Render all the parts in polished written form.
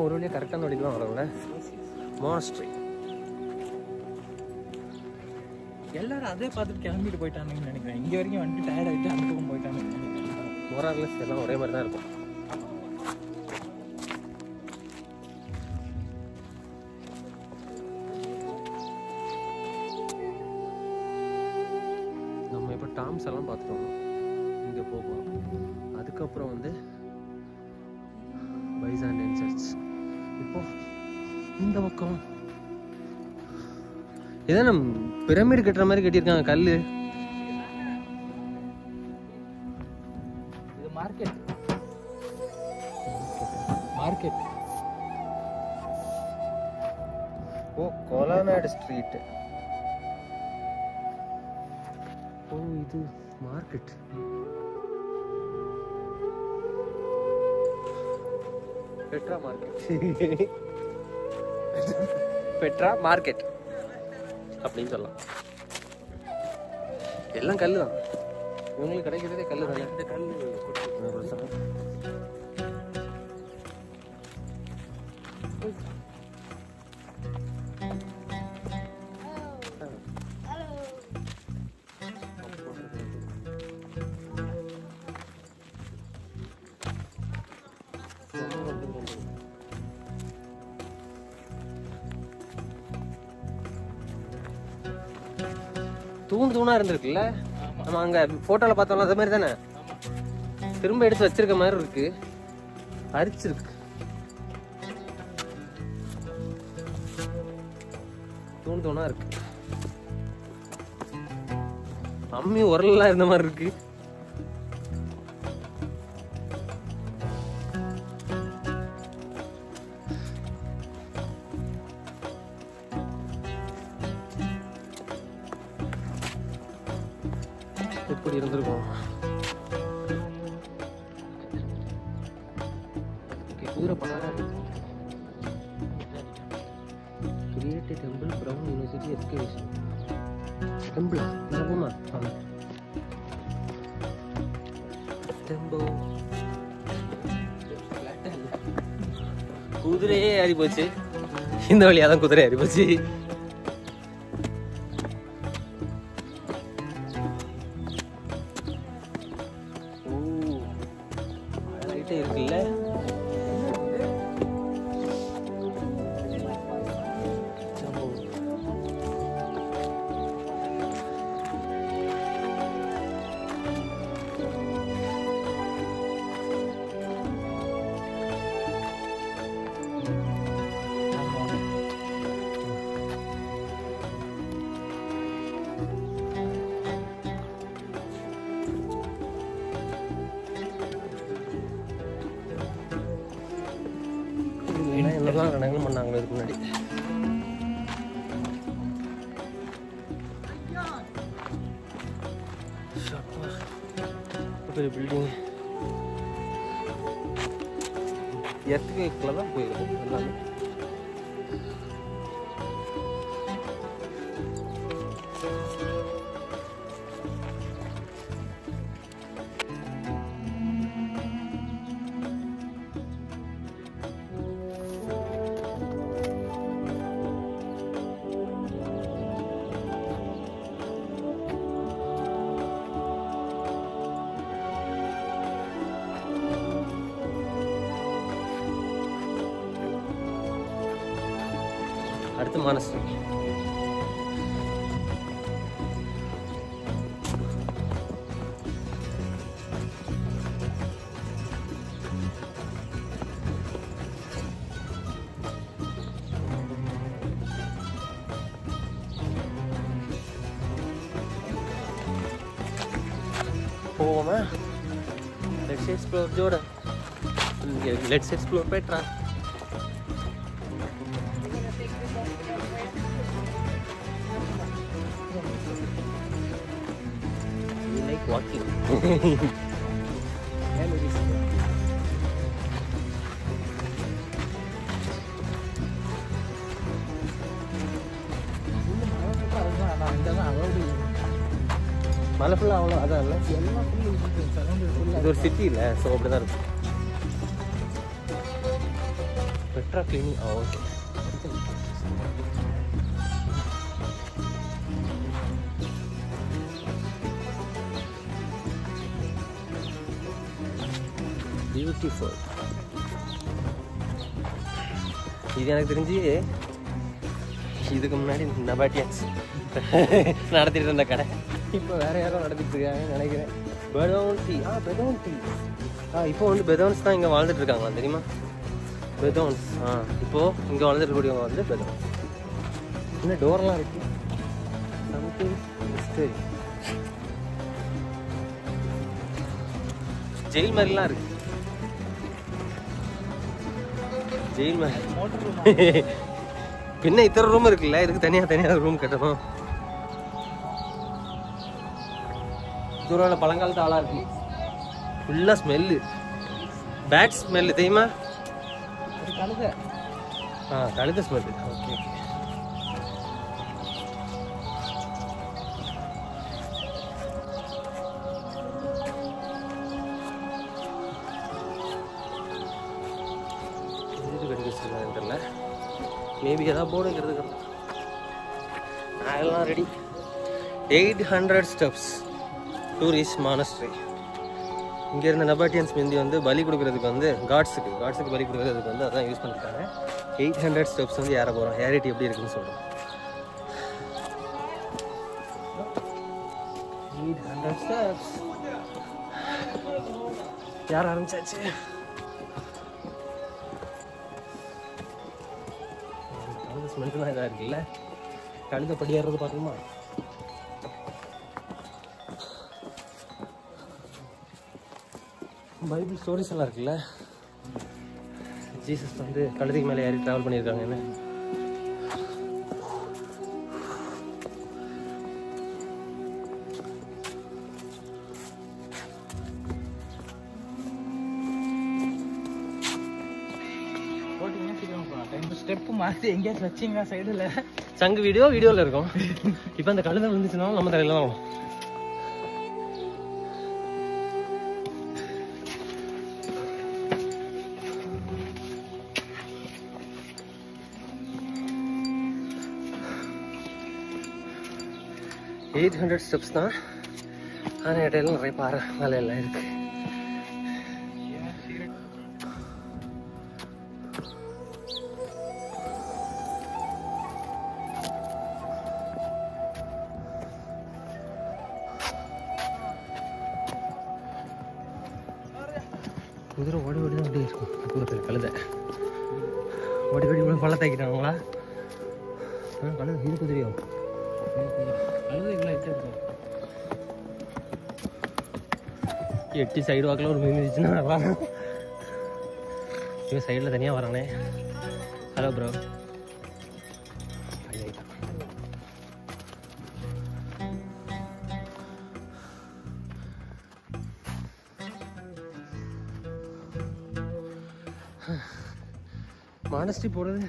ஒரு வழியாக கரெக்டான வழி தான் வரவங்கள. மானஸ்ட்ரி எல்லாரும் அதே பார்த்துட்டு கிளம்பிட்டு போயிட்டானுங்கன்னு நினைக்கிறேன். இங்கே வரைக்கும் வந்துட்டு டயர்ட் ஆகிட்டு அந்த பக்கம் போயிட்டானுங்க நினைக்கிறேன். மொரார்லெஸ் எல்லாம் ஒரே மாதிரி தான் இருக்கும். நம்ம இப்போ டாம்ஸ் எல்லாம் பார்த்துட்டோம். இங்கே போகலாம். அதுக்கப்புறம் வந்து பைசாண்டியன் சர்ச். இப்போ இந்த பக்கம் இதான் நம்ம பிரமிட் கட்டுற மாதிரி கட்டியிருக்காங்க. கல். இது மார்க்கெட். மார்க்கெட். ஓ, கோலாநாடு ஸ்ட்ரீட். ஓ, இது market. Petra market. Petra market அப்படின்னு சொல்லலாம். எல்லாம் கல்லு தான். இவங்களுக்கு கிடைக்கிறதே கல்லு தானே. இந்த கல் தூண் தூணா இருந்திருக்குல்ல. நம்ம அங்க போட்டோல பார்த்தோம்ல அதே மாதிரி தானே. திரும்ப எடுத்து வச்சிருக்க மாதிரி இருக்கு. அரிச்சிருக்கு. தூண் தூணா இருக்கு. அம்மி உரலாம் இருந்த மாதிரி இருக்கு. எப்படி இருந்திருக்கும். குதிரை பணம் create temple Brown university excavation டெம்பிளா போமா குதிரையே ஏறி போச்சு. இந்த வழியாதான் குதிரை ஏறி போச்சு. இருக்குல்ல. என்னெல்லாம் கணக்கு பண்ணாங்களோ இதுக்கு முன்னாடி. பெரிய பில்டிங் எர்த்குவேக்ல தான் போயிருக்கும் எல்லாமே. அடுத்து மானஸ்ட்ரி. போவோமா? Let's explore Jordan. Let's explore Petra. Walking. மலை ஃபுல்லாக அவ்வளோ அதான் இல்லை. இது ஒரு சிட்டி இல்லை. ஸோ அப்படி தான் இருக்கும். Petra ultra cleaning. Okay. Beautiful. இது எனக்கு தெரிஞ்சு இதுக்கு முன்னாடி நபாட்டியன்ஸ் நடத்திட்டு இருந்த கடை இப்போ வேற யாரும் நடத்திட்டு இருக்காங்கன்னு நினைக்கிறேன். பெதோன் டீ. பெதோன் டீ. இப்போ வந்து பெதோன்ஸ் தான் இங்கே வாழ்ந்துட்டு இருக்காங்க தெரியுமா? பெதோன்ஸ். இப்போ இங்கே வாழ்ந்துட்டு இருக்கக்கூடியவங்க வந்து பெதோன்ஸ். இன்னும் டோர்லாம் இருக்கு. Something mystery. ஜெயில் மாதிரிலாம் இருக்கு. ஜெயில் மாதிரி. பின்ன இத்தனை ரூம் இருக்குல்ல, இதுக்கு தனியாக ரூம் கட்டணும். தூரம் பழங்காலத்து ஆளா இருக்கு. ஃபுல்லா ஸ்மெல்லு, பேட் ஸ்மெல்லு தெரியுமா? கழுதை. கழுதை ஸ்மெல்லு. Okay okay. தெரியல, மேபி ஏதாவது போர்டு வைக்கிறது. அதெல்லாம் ready. 800 steps to reach monastery. இங்கே இருந்த நபாட்டியன்ஸ் முந்தி வந்து பலி கொடுக்கறதுக்கு வந்து காட்ஸுக்கு பலி கொடுக்கறதுக்கு வந்து அதான் யூஸ் பண்ணிருக்காங்க. 800 steps வந்து ஏற போகிறோம். ஏறிட்டி எப்படி இருக்குன்னு சொல்கிறோம். 800 steps ஏற ஆரம்பிச்சாச்சு. ஸ்மெல்ட்டு தான் இதாக இருக்குல்ல. கழுத படி ஏறுறது பார்க்கணுமா? பைபிள் ஸ்டோரிஸ் எல்லாம் இருக்குல்ல. ஜீசஸ் வந்து கழுதைக்கு மேலே ஏறி ட்ராவல் பண்ணியிருக்காங்கன்னு. ஸ்டெப்பு மாற்றி எங்கேயாச்சும் வச்சிங்க சைடில். சங்கு வீடியோவில் இருக்கும். இப்போ அந்த கழுதை விழுந்துச்சுன்னா நம்ம தலையில தான் வரும். $800 steps தான். ஆனால் இடையில நிறைய பாறை வேலையெல்லாம் இருக்கு. குதிரை ஓடி ஓடி தான் அப்படியே இருக்கும். தூரத்தில் கழுதை ஓடி ஓடி இவ்வளோ பள்ளத்தாக்கிட்டாங்களா? கழுதை இது குதிரையோ? கழுதை இவ்வளோ இருக்கும். 8 சைடு வாக்கில் ஒரு மீன் இருந்துச்சுன்னா வரலாம். இவன் சைடில் தனியாக வரானே. Hello bro. மானஸ்ட்ரி போடுறது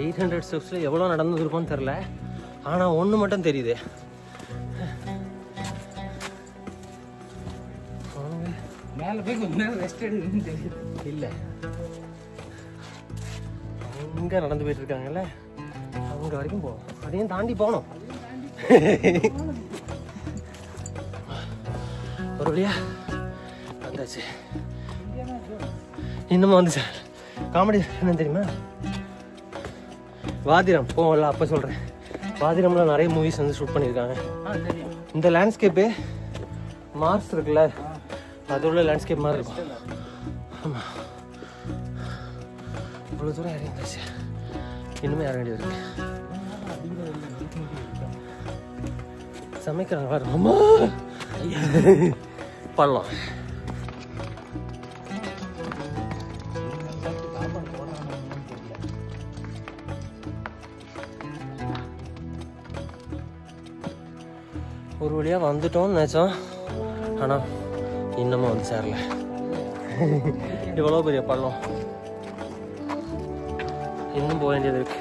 800 ஸ்டெப்ஸ்ல எவ்வளோ நடந்துருக்கோன்னு தெரில. ஆனால் ஒன்று மட்டும் தெரியுது. மேலே போய் கொஞ்ச நேரம் ரெஸ்ட் எடுக்குன்னு தெரியுது. இல்லை, அங்கே நடந்து போயிட்டு இருக்காங்கல்ல, அவங்க வரைக்கும் போவோம். அதையும் தாண்டி போகணும். ஒரு வழியா வந்தாச்சு. இன்னமும் வந்து சார் காமெடி என்னன்னு தெரியுமா? வாதிரம் போகல. அப்போ சொல்கிறேன், வாதிரம்ல நிறைய மூவிஸ் வந்து ஷூட் பண்ணியிருக்காங்க. இந்த லேண்ட்ஸ்கேப்பு மார்ஸ் இருக்குல்ல, அதோட லேண்ட்ஸ்கேப் மாதிரி இருக்கும். ஆமாம், அவ்வளோ தூரம் இறங்கி வந்தாச்சு. இன்னுமே இறங்க வேண்டியது இருக்கு. சமைக்கிறாங்க பாரு. அம்மா பண்ணலாம். ஒரு வழியாக வந்துட்டோம்னு நினச்சோம், ஆனால் இன்னமும் வந்து சேரல. இவ்வளோ பெரிய பள்ளம், இன்னும் போக வேண்டியது இருக்கு.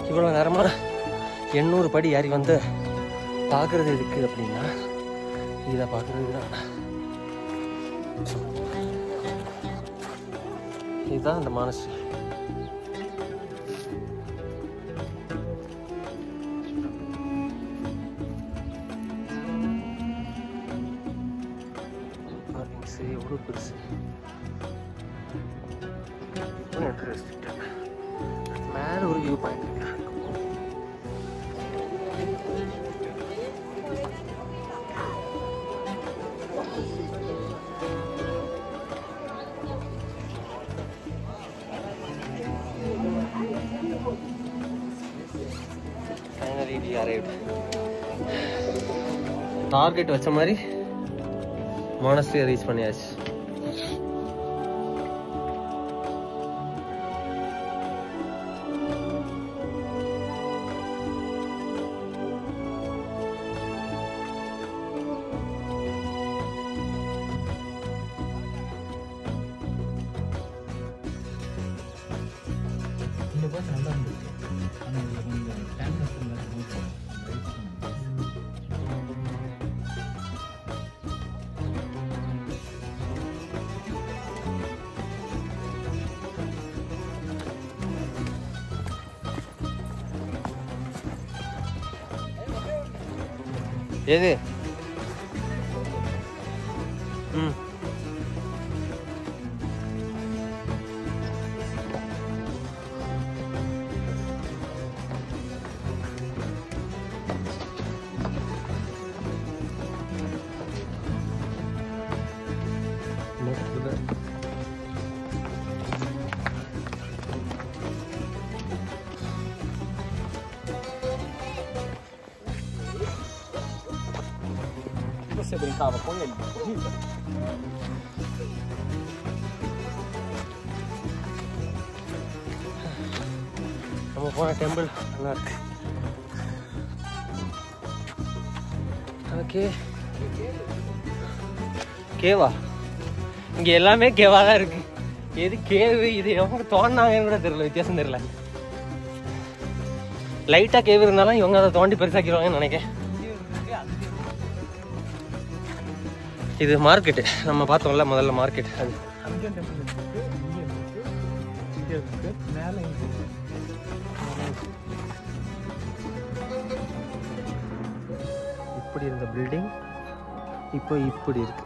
இவ்வளோ நேரமாக 800 படி ஏறி வந்து பார்க்குறது எதுக்கு அப்படின்னா இதை பார்க்குறது தான். இதுதான் அந்த மானஸ்ட்ரி. எவ்வளோ பெருசு. மேலே ஒரு வியூ பாயிண்ட் இருக்கு. Finally we arrived. டார்கெட் வச்ச மாதிரி மானஸ்ட்ரியை ரீச் பண்ணியாச்சு. இந்த பஸ் நல்லா இருந்துச்சு. ஆனால் இதில் கொஞ்சம் டேங்க்னஸ் இல்லை. எது? Você brincava com ele? Corrida? நம்ம போன டெம்பிள் நல்லா இருக்கு. ஓகே, கேவா? இங்கே எல்லாமே கேவா தான் இருக்கு. எது கேவு? இது எவங்க தோண்டினாங்கன்னு கூட தெரியல, வித்தியாசம் தெரியல. லைட்டாக கேவு இருந்தாலும் இவங்க அதை தோண்டி பெருசாக்கிடுவாங்கன்னு நினைக்கிறேன். இது மார்க்கெட்டு, நம்ம பார்த்தோம்ல முதல்ல மார்க்கெட். அது அங்கே டெம்பிள் இருக்கு, இங்கே இருக்கு, மேலே இப்படி இருந்த பில்டிங் இப்போ இப்படி இருக்கு.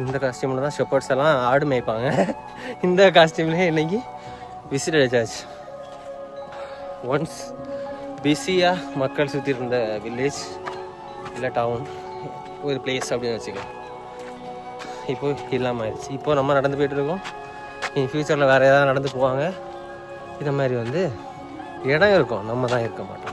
இந்த காஸ்டியூம்ல தான் ஷெப்பர்ட்ஸ் எல்லாம் ஆடு மேய்ப்பாங்க. இந்த காஸ்டியூம்லேயே இன்னைக்கு விசிட் அடிச்சாச்சு. ஒன்ஸ் பிஸியாக மக்கள் சுற்றி இருந்த வில்லேஜ் இல்லை டவுன் ஒரு பிளேஸ் அப்படின்னு வச்சுக்கலாம். இப்போ இல்லாமல் ஆயிடுச்சு. இப்போ நம்ம நடந்து போய்ட்டு இருக்கோம். இனி ஃப்யூச்சரில் வேறு ஏதாவது நடந்து போவாங்க. இந்த மாதிரி வந்து இடம் இருக்கும், நம்ம தான் இருக்க மாட்டோம்.